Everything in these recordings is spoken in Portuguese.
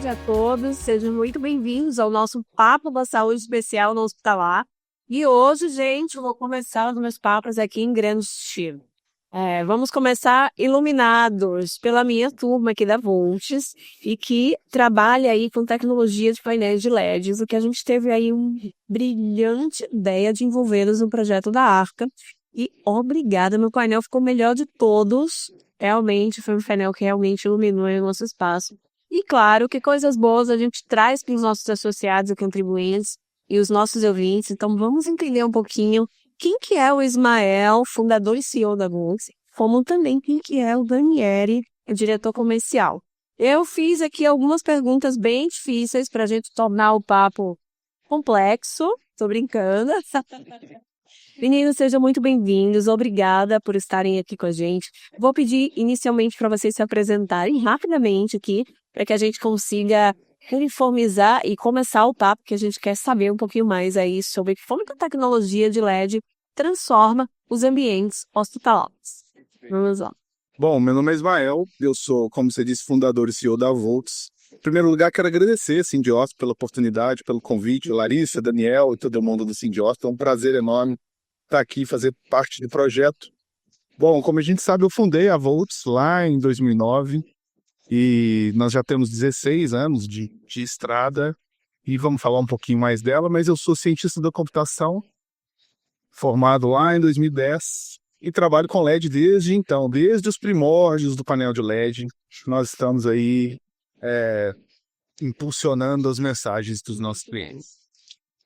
a todos, sejam muito bem-vindos ao nosso Papo da Saúde Especial no Hospitalar. E hoje, gente, eu vou começar os meus papos aqui em grande estilo. Vamos começar iluminados pela minha turma aqui da Volts e que trabalha aí com tecnologia de painéis de LEDs, o que a gente teve aí uma brilhante ideia de envolvê-los no projeto da Arca. E obrigada, meu painel ficou o melhor de todos. Realmente, foi um painel que realmente iluminou o nosso espaço. E claro, que coisas boas a gente traz para os nossos associados e contribuintes e os nossos ouvintes. Então, vamos entender um pouquinho quem que é o Ismael, fundador e CEO da Volts, como também quem que é o Daniele, o diretor comercial. Eu fiz aqui algumas perguntas bem difíceis para a gente tornar o papo complexo. Tô brincando. Meninos, sejam muito bem-vindos. Obrigada por estarem aqui com a gente. Vou pedir inicialmente para vocês se apresentarem rapidamente aqui, para que a gente consiga uniformizar e começar o papo, que a gente quer saber um pouquinho mais aí sobre como que a tecnologia de LED transforma os ambientes hospitalares. Vamos lá. Bom, meu nome é Ismael, eu sou, como você disse, fundador e CEO da Volts. Em primeiro lugar, quero agradecer a Sindiosp pela oportunidade, pelo convite, Larissa, Daniel e todo mundo do Sindiosp. É um prazer enorme estar aqui e fazer parte do projeto. Bom, como a gente sabe, eu fundei a Volts lá em 2009 e nós já temos 16 anos de estrada e vamos falar um pouquinho mais dela, mas eu sou cientista da computação, formado lá em 2010 e trabalho com LED desde então, desde os primórdios do painel de LED. Nós estamos aí impulsionando as mensagens dos nossos clientes.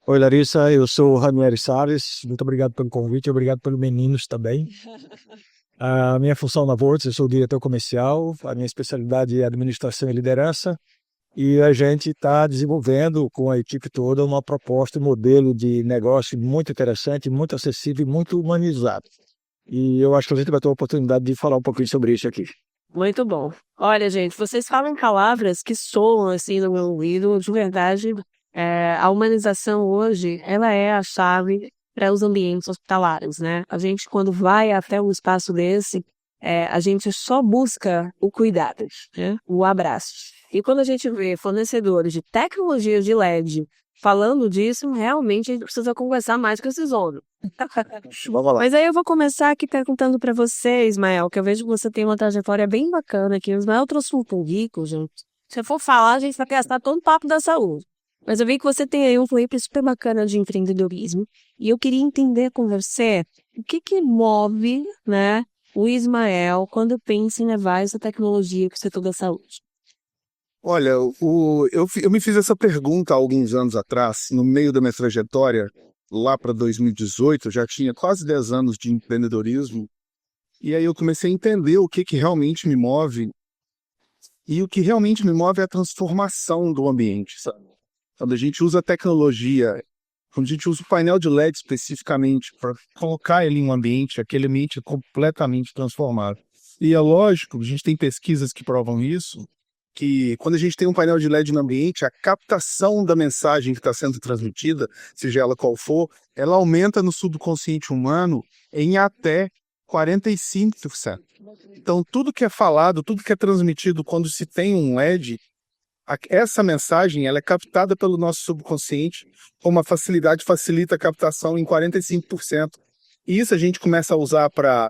Oi, Larissa, eu sou o Ranieri Salles, muito obrigado pelo convite, obrigado pelos meninos também. A minha função na Volts, eu sou o diretor comercial, a minha especialidade é administração e liderança, e a gente está desenvolvendo com a equipe toda uma proposta, um modelo de negócio muito interessante, muito acessível e muito humanizado. E eu acho que a gente vai ter a oportunidade de falar um pouquinho sobre isso aqui. Muito bom. Olha, gente, vocês falam palavras que soam assim no meu ouvido, de verdade. A humanização hoje, ela é a chave para os ambientes hospitalares, né? A gente, quando vai até um espaço desse, a gente só busca o cuidado, né? O abraço. E quando a gente vê fornecedores de tecnologia de LED falando disso, realmente a gente precisa conversar mais com esses homens. Vamos lá. Mas aí eu vou começar aqui perguntando para você, Ismael, que eu vejo que você tem uma trajetória bem bacana aqui. O Ismael trouxe um currículo, gente. Se eu for falar, a gente vai gastar todo o papo da saúde. Mas eu vi que você tem aí um currículo super bacana de empreendedorismo. E eu queria entender com você o que move, né, o Ismael quando pensa em levar essa tecnologia para o setor da saúde. Olha, eu me fiz essa pergunta há alguns anos atrás, no meio da minha trajetória, lá para 2018, eu já tinha quase 10 anos de empreendedorismo, e aí eu comecei a entender o que realmente me move, e o que realmente me move é a transformação do ambiente, sabe? Quando a gente usa a tecnologia, quando a gente usa o painel de LED especificamente para colocar ele em um ambiente, aquele ambiente é completamente transformado. E é lógico, a gente tem pesquisas que provam isso, que quando a gente tem um painel de LED no ambiente, a captação da mensagem que está sendo transmitida, seja ela qual for, ela aumenta no subconsciente humano em até 45%. Então, tudo que é falado, tudo que é transmitido quando se tem um LED, essa mensagem ela é captada pelo nosso subconsciente com uma facilidade, facilita a captação em 45%. E isso a gente começa a usar para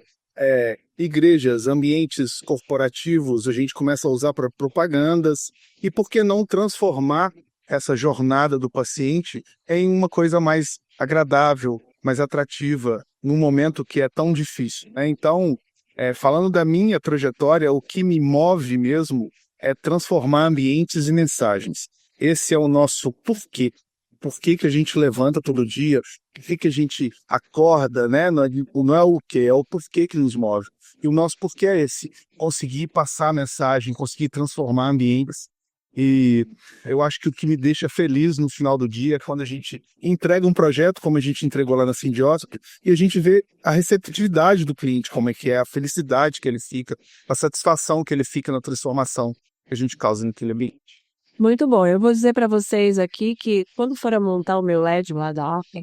igrejas, ambientes corporativos, a gente começa a usar para propagandas. E por que não transformar essa jornada do paciente em uma coisa mais agradável, mais atrativa, num momento que é tão difícil, né? Então, falando da minha trajetória, o que me move mesmo é transformar ambientes em mensagens. Esse é o nosso porquê. Por que a gente levanta todo dia? Por que a gente acorda, né? Não é o quê, é o porquê que nos move. E o nosso porquê é esse: conseguir passar a mensagem, conseguir transformar ambientes. E eu acho que o que me deixa feliz no final do dia é quando a gente entrega um projeto, como a gente entregou lá na Sindiosp, e a gente vê a receptividade do cliente, como é que é, a felicidade que ele fica, a satisfação que ele fica na transformação que a gente causa naquele ambiente. Muito bom. Eu vou dizer para vocês aqui que quando for montar o meu LED lá da Arca,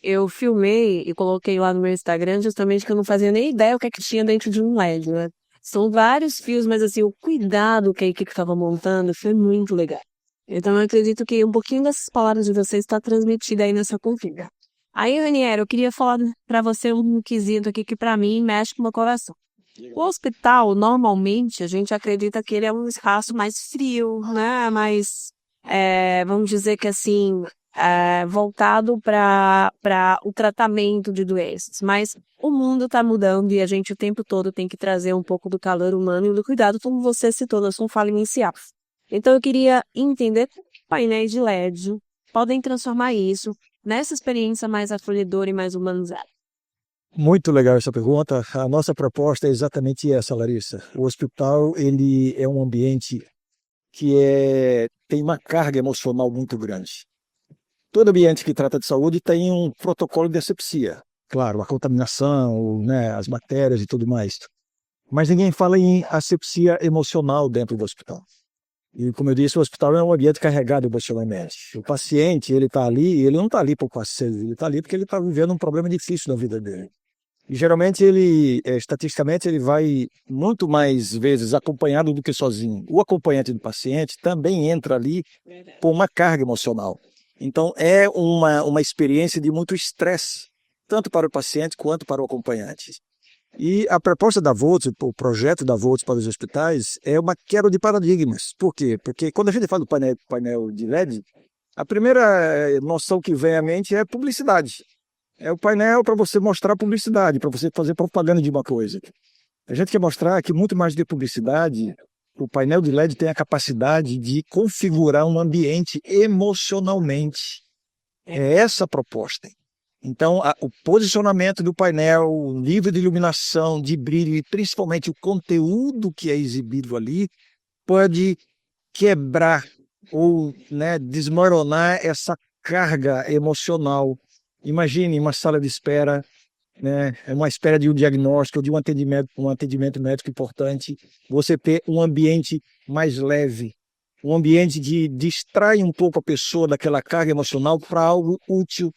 eu filmei e coloquei lá no meu Instagram justamente que eu não fazia nem ideia o que é que tinha dentro de um LED, né? São vários fios, mas assim, o cuidado que a equipe estava montando foi muito legal. Então eu acredito que um pouquinho dessas palavras de vocês está transmitida aí nessa config. Aí, Raniero, eu queria falar para você um quesito aqui que para mim mexe com o meu coração. O hospital, normalmente, a gente acredita que ele é um espaço mais frio, né? Mais, vamos dizer que assim, voltado para o tratamento de doenças. Mas o mundo está mudando e a gente o tempo todo tem que trazer um pouco do calor humano e do cuidado, como você citou na sua fala inicial. Então eu queria entender como painéis de LED podem transformar isso nessa experiência mais acolhedora e mais humanizada. Muito legal essa pergunta. A nossa proposta é exatamente essa, Larissa. O hospital, ele é um ambiente que tem uma carga emocional muito grande. Todo ambiente que trata de saúde tem um protocolo de asepsia. Claro, a contaminação, né, as bactérias e tudo mais. Mas ninguém fala em asepsia emocional dentro do hospital. E como eu disse, o hospital é um ambiente carregado emocionalmente. O paciente, ele está ali, ele não está ali por passeio, ele está ali porque ele está vivendo um problema difícil na vida dele. E geralmente estatisticamente, ele vai muito mais vezes acompanhado do que sozinho. O acompanhante do paciente também entra ali por uma carga emocional. Então, é uma experiência de muito estresse, tanto para o paciente quanto para o acompanhante. E a proposta da Volts, o projeto da Volts para os hospitais, é uma quebra de paradigmas. Por quê? Porque quando a gente fala do painel de LED, a primeira noção que vem à mente é publicidade. É o painel para você mostrar publicidade, para você fazer propaganda de uma coisa. A gente quer mostrar que muito mais de publicidade, o painel de LED tem a capacidade de configurar um ambiente emocionalmente. É essa a proposta. Então, o posicionamento do painel, o nível de iluminação, de brilho e principalmente o conteúdo que é exibido ali pode quebrar ou, né, desmoronar essa carga emocional. Imagine uma sala de espera, né, uma espera de um diagnóstico, de um atendimento médico importante, você ter um ambiente mais leve, um ambiente que distrai um pouco a pessoa daquela carga emocional para algo útil,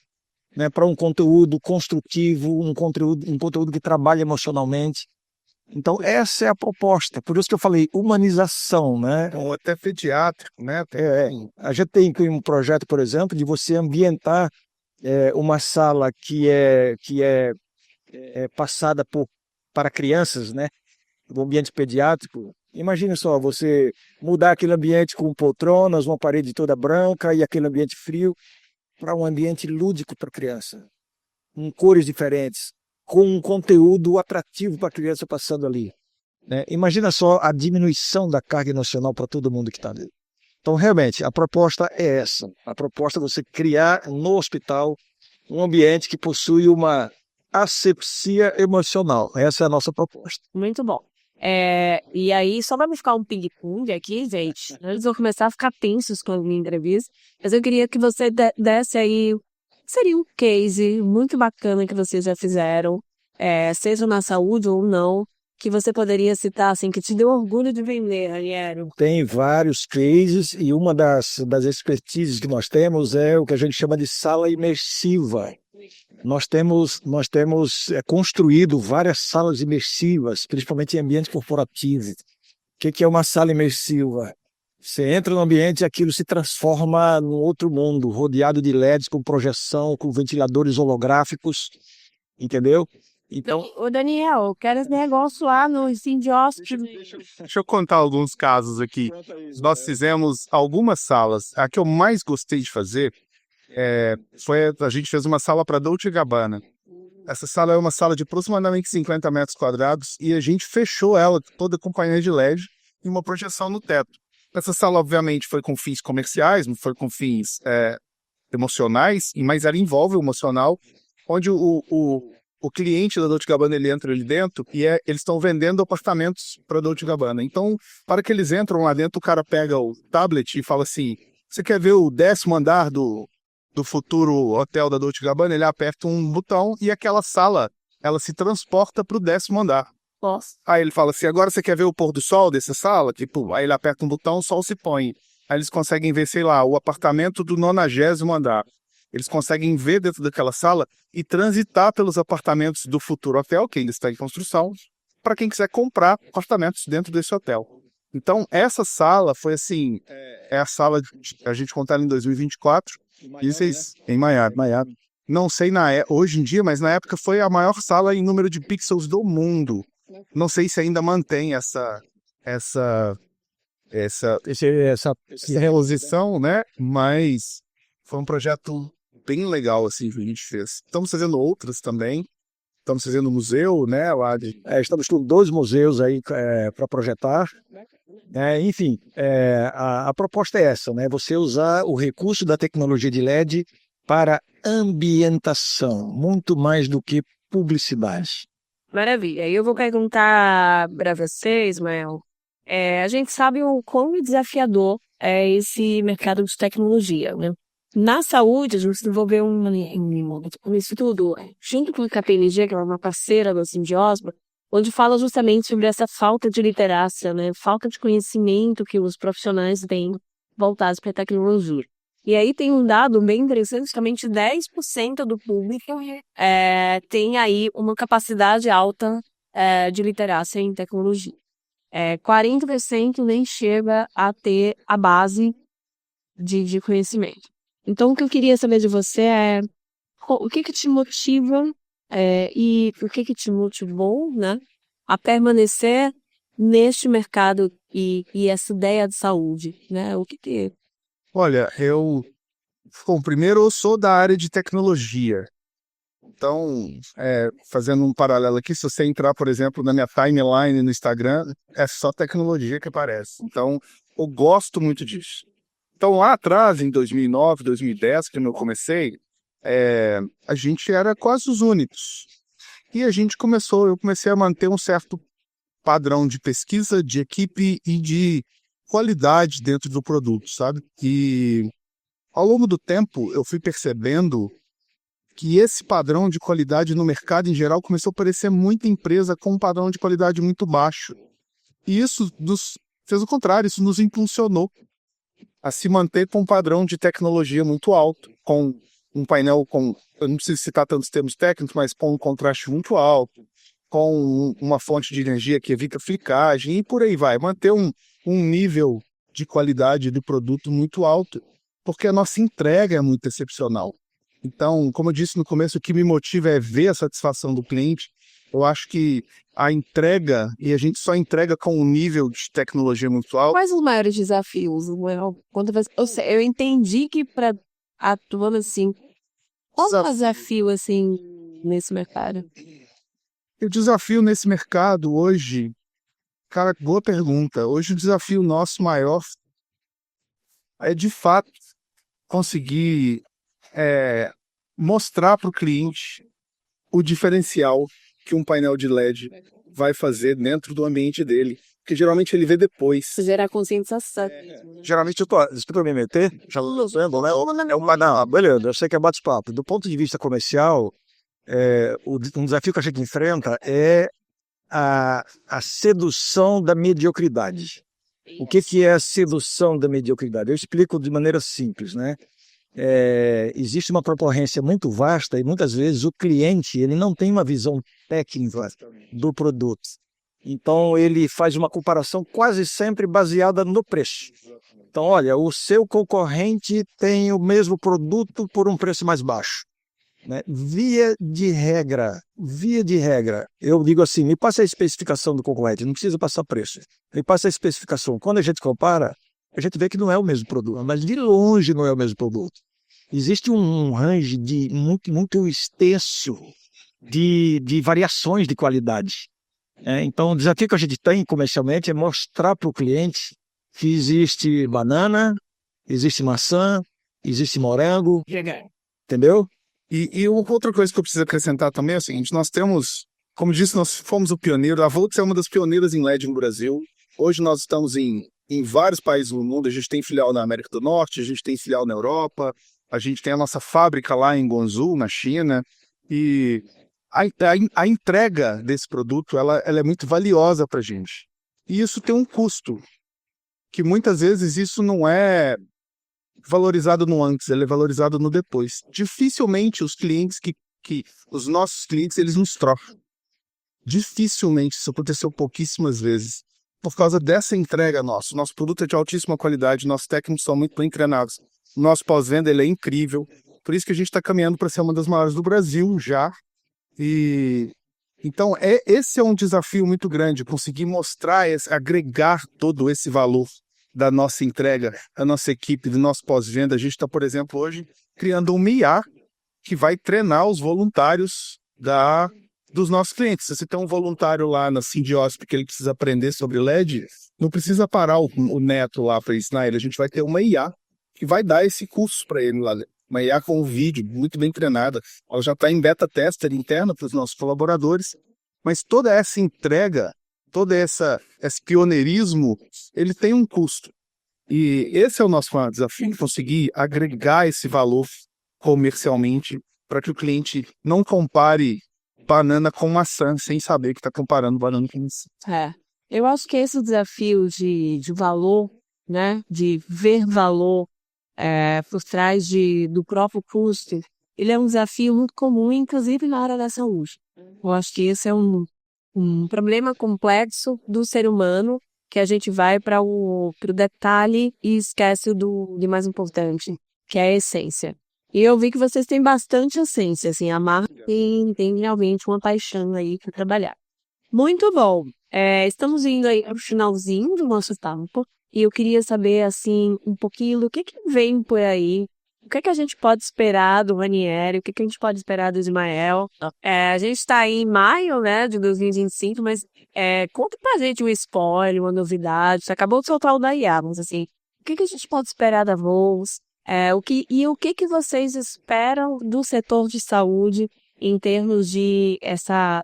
né, para um conteúdo construtivo, um conteúdo que trabalha emocionalmente. Então, essa é a proposta. Por isso que eu falei humanização, né? Ou até pediátrico, né? A gente tem um projeto, por exemplo, de você ambientar uma sala que é passada para crianças, né? O ambiente pediátrico. Imagine só, você mudar aquele ambiente com poltronas, uma parede toda branca e aquele ambiente frio para um ambiente lúdico para a criança, com cores diferentes, com um conteúdo atrativo para a criança passando ali, né? Imagina só a diminuição da carga emocional para todo mundo que está ali. Então, realmente, a proposta é essa. A proposta é você criar no hospital um ambiente que possui uma asepsia emocional. Essa é a nossa proposta. Muito bom. E aí, só para não ficar um ping-pong aqui, gente, eles vão começar a ficar tensos com a minha entrevista, mas eu queria que você desse aí, seria um case muito bacana que vocês já fizeram, seja na saúde ou não, que você poderia citar, assim, que te deu orgulho de vender, Raniero. Tem vários cases e uma das expertises que nós temos é o que a gente chama de sala imersiva. Nós temos construído várias salas imersivas, principalmente em ambiente corporativo. O que é uma sala imersiva? Você entra no ambiente e aquilo se transforma num outro mundo, rodeado de LEDs, com projeção, com ventiladores holográficos, entendeu? Então, Ô Daniel, eu quero esse negócio lá no Sindióspito. Deixa eu contar alguns casos aqui. Nós fizemos algumas salas. A que eu mais gostei de fazer a gente fez uma sala para Dolce & Gabbana. Essa sala é uma sala de aproximadamente 50 metros quadrados e a gente fechou ela toda com painel de LED e uma projeção no teto. Essa sala, obviamente, foi com fins comerciais, não foi com fins emocionais, mas ela envolve o emocional, onde o cliente da Dolce & Gabbana, ele entra ali dentro e eles estão vendendo apartamentos para Dolce & Gabbana. Então, para que eles entram lá dentro, o cara pega o tablet e fala assim, você quer ver o 10º andar do futuro hotel da Dolce & Gabbana? Ele aperta um botão e aquela sala, ela se transporta para o 10º andar. Nossa. Aí ele fala assim, agora você quer ver o pôr do sol dessa sala? Tipo, aí ele aperta um botão, o sol se põe. Aí eles conseguem ver, sei lá, o apartamento do 90º andar. Eles conseguem ver dentro daquela sala e transitar pelos apartamentos do futuro hotel, que ainda está em construção, para quem quiser comprar apartamentos dentro desse hotel. Então, essa sala foi assim, é a sala que a gente contar em 2024, em Miami. Não sei hoje em dia, mas na época foi a maior sala em número de pixels do mundo. Não sei se ainda mantém essa reposição, né? Mas foi um projeto bem legal assim que a gente fez. Estamos fazendo outras também. Estamos fazendo um museu, né? Estamos com 2 museus aí para projetar. Enfim, a proposta é essa, né? Você usar o recurso da tecnologia de LED para ambientação, muito mais do que publicidade. Maravilha. E eu vou perguntar para você, Ismael. A gente sabe o quão desafiador é esse mercado de tecnologia, né? Na saúde, a gente desenvolveu um estudo junto com a KPMG, que é uma parceira do Cindy Osborne, onde fala justamente sobre essa falta de literacia, né? Falta de conhecimento que os profissionais têm voltados para a tecnologia. E aí tem um dado bem interessante, somente 10% do público tem aí uma capacidade alta de literacia em tecnologia. 40% nem chega a ter a base de conhecimento. Então, o que eu queria saber de você é o que te motiva e o que te motivou, né, a permanecer neste mercado e essa ideia de saúde, né? Olha, primeiro eu sou da área de tecnologia. Então, fazendo um paralelo aqui, se você entrar, por exemplo, na minha timeline no Instagram, é só tecnologia que aparece. Então, eu gosto muito disso. Então, lá atrás, em 2009, 2010, quando eu comecei, a gente era quase os únicos. E eu comecei a manter um certo padrão de pesquisa, de equipe e de qualidade dentro do produto, sabe? E ao longo do tempo, eu fui percebendo que esse padrão de qualidade no mercado em geral começou a aparecer muita empresa com um padrão de qualidade muito baixo. E isso fez o contrário, isso nos impulsionou a se manter com um padrão de tecnologia muito alto, com um painel eu não preciso citar tantos termos técnicos, mas com um contraste muito alto, com uma fonte de energia que evita flicagem e por aí vai. Manter um nível de qualidade do produto muito alto, porque a nossa entrega é muito excepcional. Então, como eu disse no começo, o que me motiva é ver a satisfação do cliente. Eu acho que a entrega, e a gente só entrega com um nível de tecnologia muito alto. Quais os maiores desafios? Eu entendi que para atuando assim, qual é o desafio assim nesse mercado? O desafio nesse mercado hoje, cara, boa pergunta. Hoje o desafio nosso maior é de fato conseguir mostrar para o cliente o diferencial que um painel de LED vai fazer dentro do ambiente dele, que geralmente ele vê depois. Gerar conscientização. Geralmente desculpa me meter, já lembro, né? Beleza, eu sei que é bate-papo. Do ponto de vista comercial, um desafio que a gente enfrenta é a sedução da mediocridade. O que é a sedução da mediocridade? Eu explico de maneira simples, né? Existe uma concorrência muito vasta e muitas vezes o cliente ele não tem uma visão técnica do produto. Então ele faz uma comparação quase sempre baseada no preço. Então, olha, o seu concorrente tem o mesmo produto por um preço mais baixo, né? Via de regra, eu digo assim, me passa a especificação do concorrente, não precisa passar preço. Me passa a especificação. Quando a gente compara, a gente vê que não é o mesmo produto, mas de longe não é o mesmo produto. Existe um range muito extenso de variações de qualidade. Então, o desafio que a gente tem comercialmente é mostrar para o cliente que existe banana, existe maçã, existe morango, entendeu? E outra coisa que eu preciso acrescentar também é o seguinte, nós temos, como disse, nós fomos o pioneiro, a Volts é uma das pioneiras em LED no Brasil. Hoje nós estamos em vários países do mundo, a gente tem filial na América do Norte, a gente tem filial na Europa, a gente tem a nossa fábrica lá em Guangzhou, na China, e a entrega desse produto ela é muito valiosa para a gente. E isso tem um custo, que muitas vezes isso não é valorizado no antes, ele é valorizado no depois. Dificilmente os clientes os nossos clientes, eles nos trocam. Dificilmente, isso aconteceu pouquíssimas vezes, por causa dessa entrega nossa. Nosso produto é de altíssima qualidade, nossos técnicos são muito bem treinados. O nosso pós-venda ele é incrível, por isso que a gente está caminhando para ser uma das maiores do Brasil já. E então esse é um desafio muito grande, conseguir mostrar, agregar todo esse valor da nossa entrega, da nossa equipe, do nosso pós-venda. A gente está, por exemplo, hoje criando um IA que vai treinar os voluntários dos nossos clientes. Se você tem um voluntário lá na Sindiosp que ele precisa aprender sobre LED, não precisa parar o neto lá para ensinar ele. A gente vai ter uma IA que vai dar esse curso para ele lá. Uma IA com um vídeo muito bem treinada. Ela já está em beta tester interna para os nossos colaboradores. Mas toda essa entrega, esse pioneirismo, ele tem um custo. E esse é o nosso maior desafio, conseguir agregar esse valor comercialmente para que o cliente não compare banana com maçã sem saber que está comparando banana com maçã. Eu acho que esse desafio de valor, né, de ver valor por trás do próprio custo, ele é um desafio muito comum, inclusive na área da saúde. Eu acho que esse é um problema complexo do ser humano, que a gente vai para o detalhe e esquece de mais importante, que é a essência. E eu vi que vocês têm bastante essência, assim, a marca tem realmente uma paixão aí para trabalhar. Muito bom. Estamos indo aí para o finalzinho do nosso tempo. E eu queria saber, assim, um pouquinho do que vem por aí. O que a gente pode esperar do Ranieri? O que a gente pode esperar do Ismael? A gente está aí em maio, né, de 2025, mas conta pra gente um spoiler, uma novidade. Você acabou de soltar o da IA, mas assim, o que a gente pode esperar da Volks? O que vocês esperam do setor de saúde em termos de essa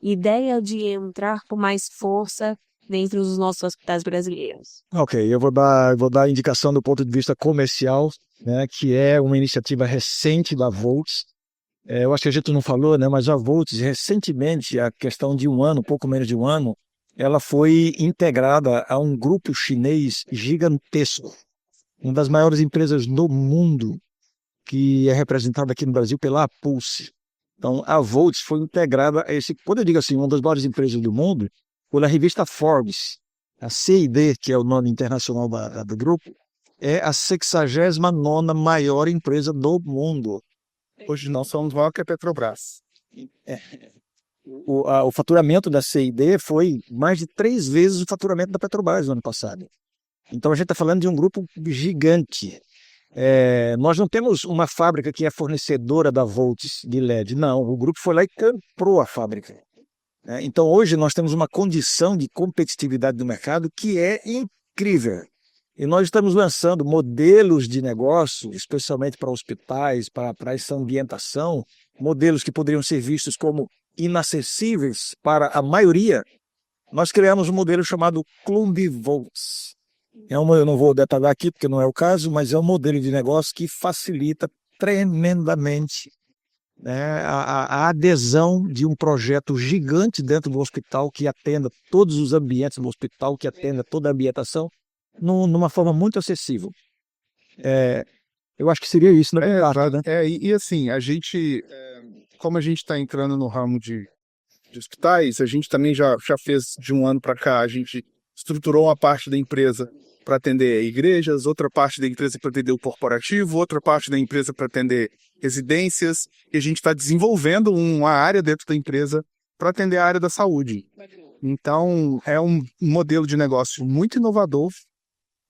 ideia de entrar com mais força dentro dos nossos hospitais brasileiros? Ok, eu vou dar indicação do ponto de vista comercial, né, que é uma iniciativa recente da Volks. Eu acho que a gente não falou, né, mas a Volks, recentemente, a questão de um ano, pouco menos de um ano, ela foi integrada a um grupo chinês gigantesco, uma das maiores empresas do mundo, que é representada aqui no Brasil pela Pulse. Então, a Volks foi integrada a esse, quando eu digo assim, uma das maiores empresas do mundo, pela revista Forbes. A CID, que é o nome internacional do grupo, é a 69ª maior empresa do mundo. Hoje nós somos maior que a Petrobras. O faturamento da CID foi mais de 3 vezes o faturamento da Petrobras no ano passado. Então a gente está falando de um grupo gigante. Nós não temos uma fábrica que é fornecedora da Volts de LED. Não, o grupo foi lá e comprou a fábrica. Então hoje nós temos uma condição de competitividade do mercado que é incrível. E nós estamos lançando modelos de negócio, especialmente para hospitais, para essa ambientação, modelos que poderiam ser vistos como inacessíveis para a maioria. Nós criamos um modelo chamado Clube Volts. Eu não vou detalhar aqui porque não é o caso, mas é um modelo de negócio que facilita tremendamente, né, a adesão de um projeto gigante dentro do hospital que atenda todos os ambientes do hospital, que atenda toda a ambientação, numa forma muito acessível. Eu acho que seria isso, né? E assim, a gente, como a gente está entrando no ramo de hospitais, a gente também já fez de um ano para cá, a gente estruturou uma parte da empresa para atender igrejas, outra parte da empresa para atender o corporativo, outra parte da empresa para atender residências, e a gente está desenvolvendo uma área dentro da empresa para atender a área da saúde. Então, é um modelo de negócio muito inovador,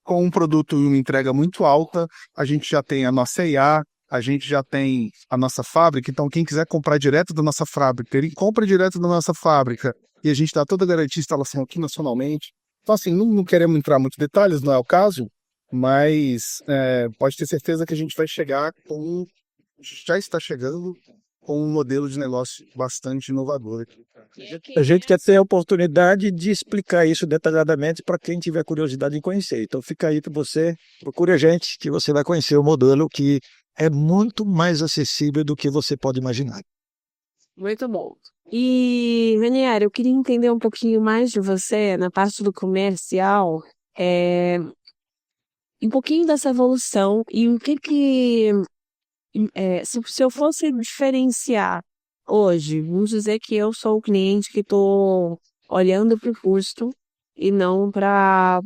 com um produto e uma entrega muito alta. A gente já tem a nossa IA, a gente já tem a nossa fábrica, então quem quiser comprar direto da nossa fábrica, ele compra direto da nossa fábrica, e a gente dá toda a garantia de instalação aqui nacionalmente. Então, assim, não queremos entrar em muitos detalhes, não é o caso, mas pode ter certeza que a gente vai chegar já está chegando com um modelo de negócio bastante inovador. A gente quer ter a oportunidade de explicar isso detalhadamente para quem tiver curiosidade em conhecer. Então fica aí que você procure a gente, que você vai conhecer o modelo que é muito mais acessível do que você pode imaginar. Muito bom. E, Ranieri, eu queria entender um pouquinho mais de você na parte do comercial, um pouquinho dessa evolução e o se eu fosse diferenciar hoje, vamos dizer que eu sou o cliente que estou olhando para o custo e não para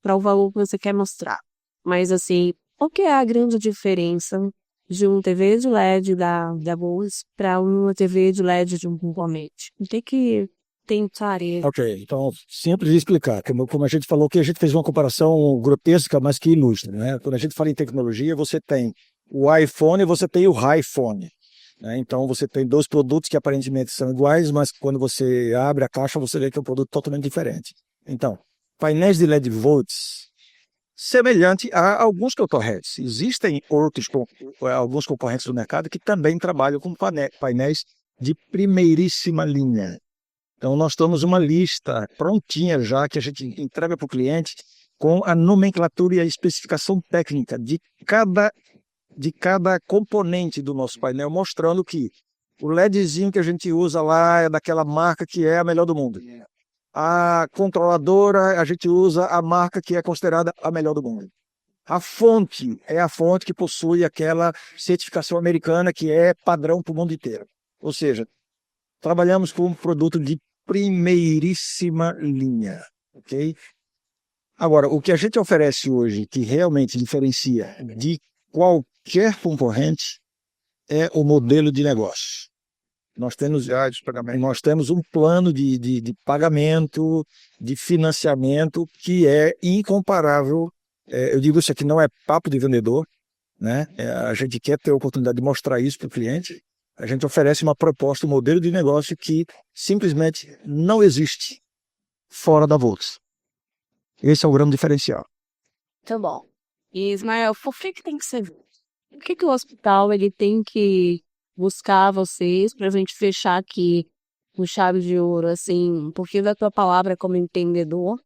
o valor que você quer mostrar. Mas assim, qual que é a grande diferença de um TV de LED da Bose para uma TV de LED de um concorrente? Tem que tentar isso. Ok, então, simples de explicar. Como a gente falou que a gente fez uma comparação grotesca, mas que ilustra, né? Quando a gente fala em tecnologia, você tem o iPhone e você tem o iPhone. Né? Então, você tem dois produtos que aparentemente são iguais, mas quando você abre a caixa, você vê que é um produto totalmente diferente. Então, painéis de LED volts, semelhante a alguns concorrentes. Existem alguns concorrentes do mercado que também trabalham com painéis de primeiríssima linha. Então, nós temos uma lista prontinha já que a gente entrega para o cliente com a nomenclatura e a especificação técnica de cada componente do nosso painel, mostrando que o LEDzinho que a gente usa lá é daquela marca que é a melhor do mundo. A controladora, a gente usa a marca que é considerada a melhor do mundo. A fonte é a fonte que possui aquela certificação americana que é padrão para o mundo inteiro. Ou seja, trabalhamos com um produto de primeiríssima linha, ok? Agora, o que a gente oferece hoje, que realmente diferencia de qualquer concorrente, é o modelo de negócio. Nós temos um plano de pagamento, de financiamento que é incomparável. Eu digo isso aqui não é papo de vendedor, né? A gente quer ter a oportunidade de mostrar isso para o cliente. A gente oferece uma proposta, um modelo de negócio que simplesmente não existe fora da Volts. Esse é o grande diferencial. Tá bom. E, Ismael, por que tem que ser? Por que o hospital ele tem que buscar vocês pra gente fechar aqui com chave de ouro, assim, um pouquinho da tua palavra como entendedor?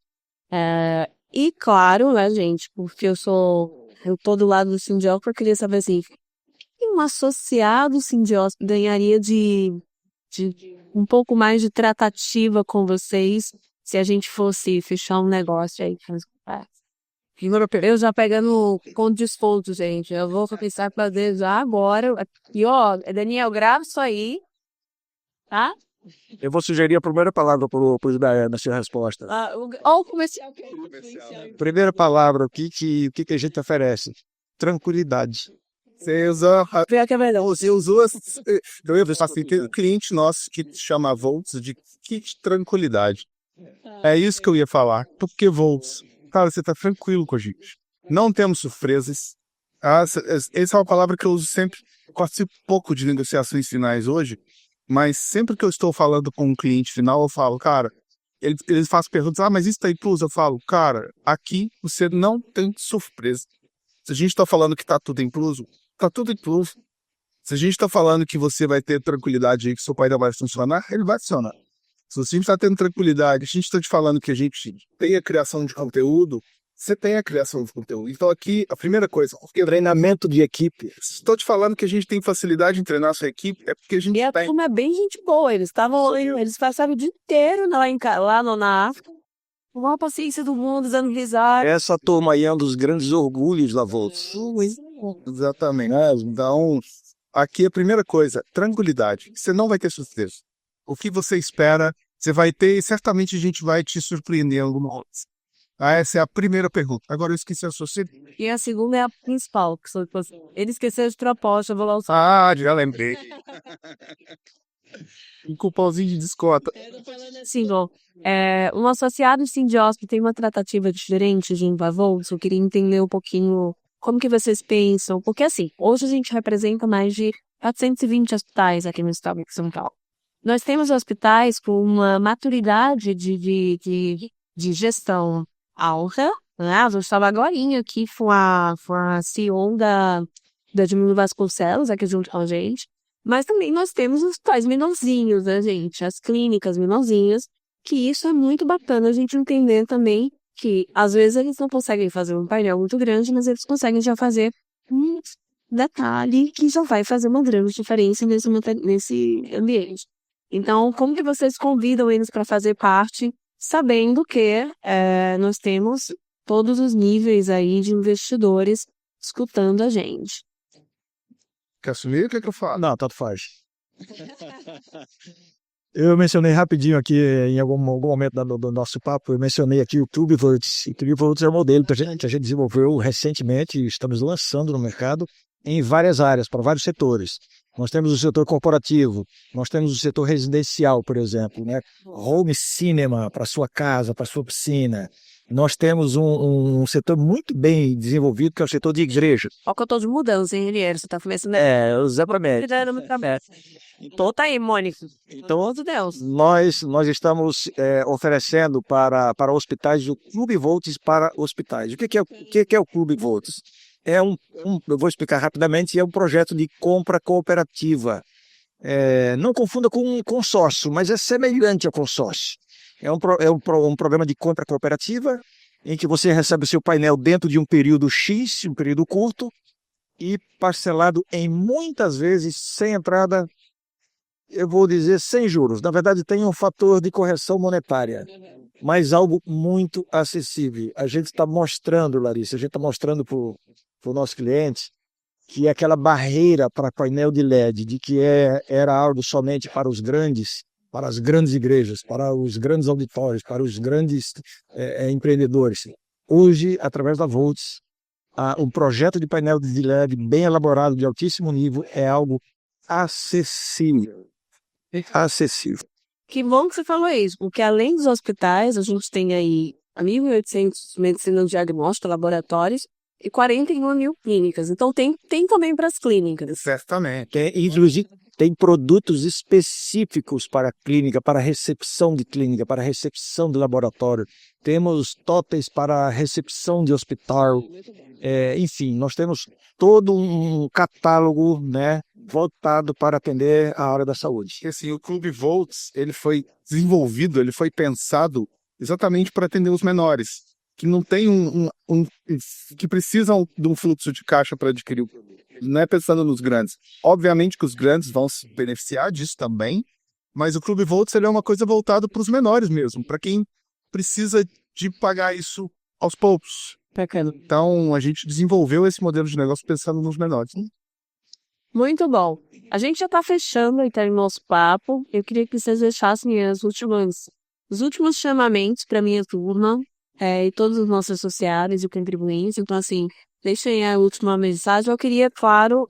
E claro, né, gente, porque eu tô do lado do Sindiópolis, eu queria saber assim, e um associado Sindiópolis ganharia de um pouco mais de tratativa com vocês se a gente fosse fechar um negócio aí? Eu já pegando com desconto, gente. Eu vou começar a fazer já agora. E ó, Daniel, grava isso aí, tá? Eu vou sugerir a primeira palavra para o Ismael na sua resposta. Ó, o comercial. Primeira palavra, o que a gente oferece? Tranquilidade. Você usa. Vem aqui, melhor. Você usou. Eu ia falar assim, tem um cliente nosso que chama Volts de kit tranquilidade. É isso que eu ia falar. Por que Volts? Cara, você tá tranquilo com a gente. Não temos surpresas. Essa é uma palavra que eu uso sempre. Eu participo pouco de negociações finais hoje, mas sempre que eu estou falando com um cliente final, eu falo, cara, eles fazem perguntas, mas isso tá incluso? Eu falo, cara, aqui você não tem surpresa. Se a gente tá falando que tá tudo incluso, tá tudo incluso. Se a gente tá falando que você vai ter tranquilidade aí, que seu painel vai funcionar, ele vai funcionar. Se você está tendo tranquilidade, a gente está te falando que a gente tem a criação de conteúdo, você tem a criação de conteúdo. Então aqui, a primeira coisa, porque Treinamento de equipe. estou te falando que a gente tem facilidade em treinar a sua equipe, é porque a gente E a tem. turma é bem gente boa. Eles passavam o dia inteiro lá na África, com a paciência do mundo, dando risada. Essa turma aí é um dos grandes orgulhos da Volts. Exatamente. Então, aqui a primeira coisa, tranquilidade. Você não vai ter surpresa. O que você espera, você vai ter e certamente a gente vai te surpreender em alguma coisa. Essa é a primeira pergunta. Agora eu esqueci a sua segunda. E a segunda é a principal, que sou ele esqueceu de proposta, eu vou lá. Já lembrei. Um cupomzinho de desconto. Sim, bom. Um associado de Sindiópolis tem uma tratativa diferente de Invavolts. Eu queria entender um pouquinho como que vocês pensam. Porque assim, hoje a gente representa mais de 420 hospitais aqui no estado de São Paulo. Nós temos hospitais com uma maturidade de gestão alta, né? Eu estava agorinha aqui com a CEO da Edmundo Vasconcelos, aqui junto com a gente. Mas também nós temos os hospitais menorzinhos, né, gente? As clínicas menorzinhas, que isso é muito bacana a gente entender também que, às vezes, eles não conseguem fazer um painel muito grande, mas eles conseguem já fazer um detalhe que já vai fazer uma grande diferença nesse ambiente. Então, como que vocês convidam eles para fazer parte, sabendo que nós temos todos os níveis aí de investidores escutando a gente? Quer assumir? O que é que eu falo? Não, tanto faz. Eu mencionei rapidinho aqui, em algum momento do nosso papo, eu mencionei aqui o Clube Volts. O Clube Volts é um modelo que a gente desenvolveu recentemente e estamos lançando no mercado em várias áreas, para vários setores. Nós temos o setor corporativo, nós temos o setor residencial, por exemplo, né? Home cinema para sua casa, para sua piscina. Nós temos um setor muito bem desenvolvido, que é o setor de igreja. Olha que eu tô de mudança, hein, Rinieri? Você tá começando a... Exatamente. Então tá aí, Mônica. Então, meu Deus. Nós estamos oferecendo para hospitais o Clube Volts para hospitais. O que é o Clube Volts? Eu vou explicar rapidamente, é um projeto de compra cooperativa. Não confunda com um consórcio, mas é semelhante ao consórcio. É um programa de compra cooperativa em que você recebe o seu painel dentro de um período X, um período curto, e parcelado em muitas vezes sem entrada, eu vou dizer sem juros. Na verdade, tem um fator de correção monetária, mas algo muito acessível. A gente está mostrando, Larissa, a gente está mostrando para o nosso cliente que aquela barreira para painel de LED, de que era algo somente para os grandes, para as grandes igrejas, para os grandes auditórios, para os grandes empreendedores. Hoje, através da Volts, um projeto de painel de LED bem elaborado, de altíssimo nível, é algo acessível. Acessível. Que bom que você falou isso, porque além dos hospitais, a gente tem aí 1.800 medicina de diagnóstico, laboratórios, e 41 mil clínicas. Então tem também para as clínicas. Certamente. Inclusive, tem produtos específicos para a clínica, para a recepção de clínica, para a recepção de laboratório. Temos totens para a recepção de hospital. Enfim, nós temos todo um catálogo, né, voltado para atender a área da saúde. E, assim, o Clube Volts, ele foi desenvolvido, ele foi pensado exatamente para atender os menores, que não tem que precisam de um fluxo de caixa para adquirir o produto. Não é pensando nos grandes. Obviamente que os grandes vão se beneficiar disso também, mas o Clube Volts ele é uma coisa voltada para os menores mesmo, para quem precisa de pagar isso aos poucos. Então, a gente desenvolveu esse modelo de negócio pensando nos menores. Muito bom. A gente já está fechando então o nosso papo. Eu queria que vocês deixassem os últimos chamamentos para minha turma, e todos os nossos associados e contribuintes. Então, assim, deixem a última mensagem. Eu queria, claro,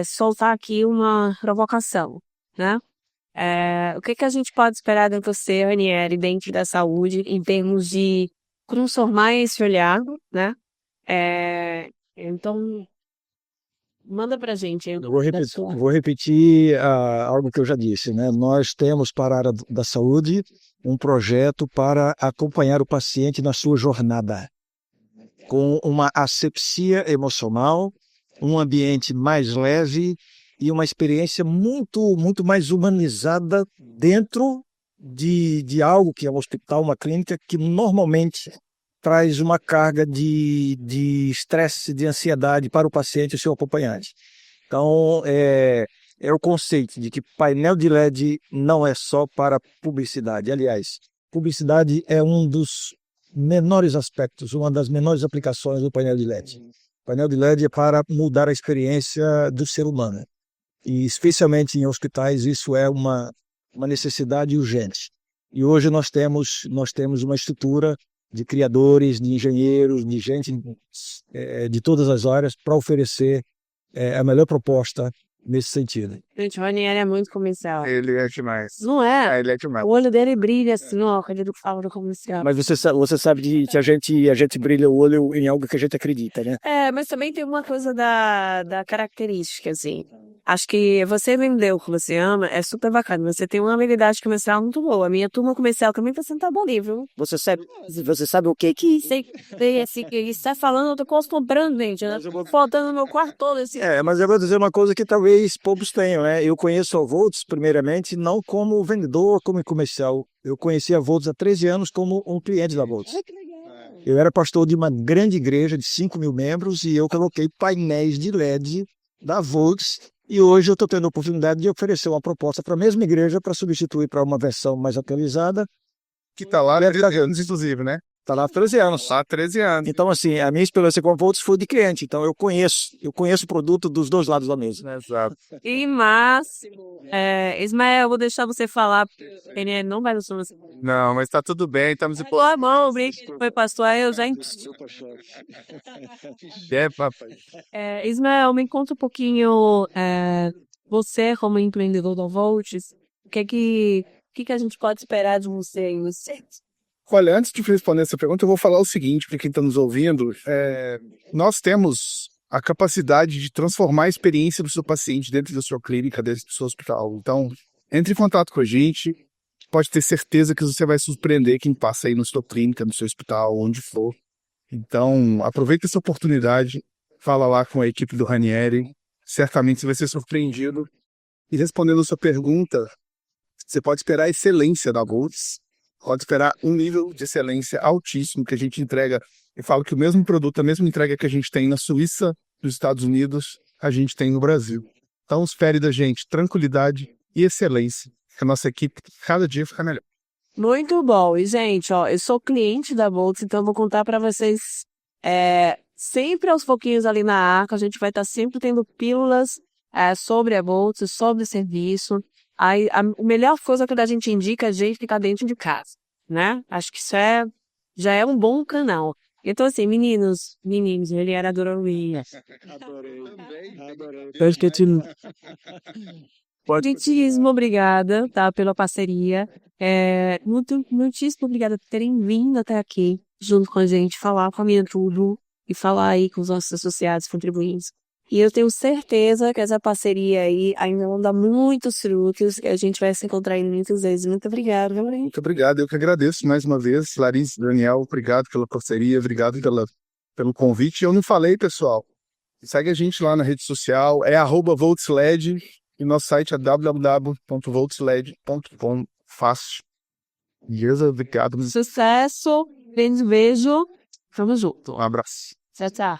soltar aqui uma provocação, né? O que a gente pode esperar de você, Ranieri, dentro da saúde, em termos de transformar esse olhar, né? Então, manda pra gente. Eu vou repetir algo que eu já disse, né? Nós temos para a área da saúde um projeto para acompanhar o paciente na sua jornada, com uma asepsia emocional, um ambiente mais leve e uma experiência muito, muito mais humanizada dentro de algo que é um hospital, uma clínica, que normalmente traz uma carga de estresse, de ansiedade para o paciente e o seu acompanhante. Então, é o conceito de que painel de LED não é só para publicidade. Aliás, publicidade é um dos menores aspectos, uma das menores aplicações do painel de LED. O painel de LED é para mudar a experiência do ser humano. E, especialmente em hospitais, isso é uma necessidade urgente. E hoje nós temos uma estrutura de criadores, de engenheiros, de gente de todas as áreas para oferecer a melhor proposta nesse sentido. Gente, o Ranieri é muito comercial. Ele é demais. Não é? Ele é demais. O olho dele brilha assim, ó, quando ele fala do comercial. Mas você sabe que a gente brilha o olho em algo que a gente acredita, né? Mas também tem uma coisa da característica, assim. Acho que você vender o que você ama é super bacana. Você tem uma habilidade comercial muito boa. A minha turma comercial também tá sendo bom nível. Você sabe o que Sei, assim, que você tá falando, eu tô quase comprando, gente. Né? Faltando no meu quarto todo, assim. Mas eu vou dizer uma coisa que talvez poucos tenham, né? Eu conheço a Volts, primeiramente, não como vendedor, como comercial. Eu conheci a Volts há 13 anos como um cliente da Volts. Eu era pastor de uma grande igreja de 5 mil membros e eu coloquei painéis de LED da Volts. E hoje eu estou tendo a oportunidade de oferecer uma proposta para a mesma igreja para substituir para uma versão mais atualizada. Que está lá, inclusive, né? Tá lá há 13 anos. Há 13 anos. Então, assim, a minha experiência com a Volts foi de cliente. Então, eu conheço o produto dos dois lados da mesa. Exato. E máximo. Ismael, eu vou deixar você falar, porque ele não vai nos somos. Não, mas tá tudo bem, estamos... Pô, bom, foi pastor, eu já papai. Ismael, me conta um pouquinho, você como empreendedor da Volts, o que a gente pode esperar de você e você? Olha, antes de responder essa pergunta, eu vou falar o seguinte para quem está nos ouvindo. Nós temos a capacidade de transformar a experiência do seu paciente dentro da sua clínica, dentro do seu hospital. Então, entre em contato com a gente. Pode ter certeza que você vai surpreender quem passa aí na sua clínica, no seu hospital, onde for. Então, aproveita essa oportunidade, fala lá com a equipe do Ranieri. Certamente você vai ser surpreendido. E respondendo a sua pergunta, você pode esperar a excelência da Volts. Pode esperar um nível de excelência altíssimo que a gente entrega. Eu falo que o mesmo produto, a mesma entrega que a gente tem na Suíça, nos Estados Unidos, a gente tem no Brasil. Então espere da gente tranquilidade e excelência. Que a nossa equipe cada dia fica melhor. Muito bom. E, gente, eu sou cliente da Volts, então eu vou contar para vocês sempre aos pouquinhos ali na Arca. A gente vai estar sempre tendo pílulas sobre a Volts, sobre o serviço. A melhor coisa que a gente indica é a gente ficar dentro de casa, né? Acho que isso já é um bom canal. Então, assim, meninos, ele era Luiz. Adorei. Muitíssimo obrigada, tá, pela parceria. Muitíssimo obrigada por terem vindo até aqui, junto com a gente, falar com a minha tudo e falar aí com os nossos associados contribuintes. E eu tenho certeza que essa parceria aí ainda vão dar muitos frutos, que a gente vai se encontrar aí muitas vezes. Muito obrigada, Gabriel. Muito obrigado, eu que agradeço mais uma vez. Larissa, Daniel, obrigado pela parceria, obrigado pelo convite. Eu não falei, pessoal, segue a gente lá na rede social, @VoltsLed, e nosso site é www.voltsled.com. Fácil. Obrigado. Sucesso, grande beijo, tamo junto. Um abraço. Tchau, tchau.